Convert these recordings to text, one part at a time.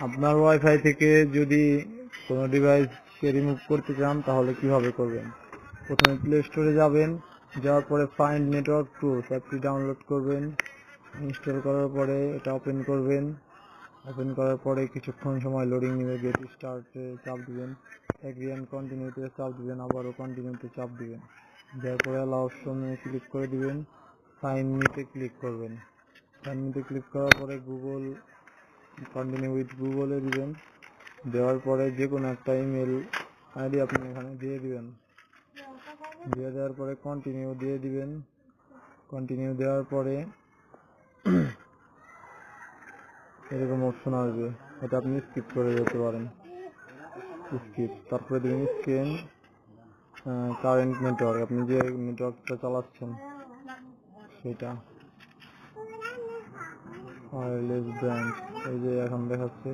আপনার ওয়াইফাই থেকে যদি কোনো ডিভাইসকে রিমুভ করতে চান তাহলে কিভাবে করবেন? প্রথমে প্লে স্টোরে যাবেন, যাওয়ার পরে ফাইন্ড নেটওয়ার্ক টুলস অ্যাপটি ডাউনলোড করবেন। ইনস্টল করার পরে এটা ওপেন করবেন। ওপেন করার পরে কিছুক্ষণ সময় লোডিং নেবে। গেট স্টার্টে চাপ দিবেন, এগ্রি অ্যান্ড কন্টিনিউতে চাপ দিবেন, আবারও কন্টিনিউতে চাপ দিবেন। দেওয়ার পরে অ্যালাউ অপশনে ক্লিক করে দিবেন, সাইন মিতে ক্লিক করবেন। সাইন মিতে ক্লিক করার পরে গুগল কন্টিনিউ উইথ গুগলে দিবেন। দেওয়ার পরে যে কোনো একটা ইমেল আইডি আপনি এখানে দিয়ে দিবেন। দিয়ে দেওয়ার পরে কন্টিনিউ দিয়ে দিবেন। কন্টিনিউ দেওয়ার পরে এরকম অপশন আসবে, এটা আপনি স্কিপ করে যেতে পারেন। স্কিপ, তারপরে দিবেন স্ক্যান কারেন্ট নেটওয়ার্ক, আপনি যে নেটওয়ার্কটা চালাচ্ছেন সেটা। ওয়্যারলেস ব্র্যান্ড, এই যে এখন দেখাচ্ছে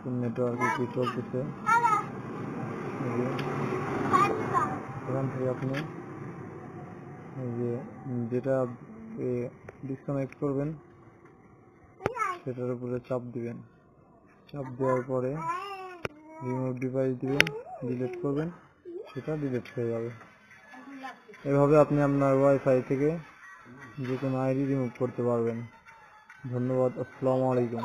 কোন নেটওয়ার্কে কি চলতেছে। এখান থেকে আপনি এই যে যেটা ডিসকানেক্ট করবেন সেটার উপরে চাপ দিবেন। চাপ দেওয়ার পরে রিমুভ ডিভাইস দিবেন, ডিলিট করবেন, সেটা ডিলিট হয়ে যাবে। এভাবে আপনি আপনার ওয়াইফাই থেকে যে কোনো আইডি রিমুভ করতে পারবেন। ধন্যবাদ। আসসালামু আলাইকুম।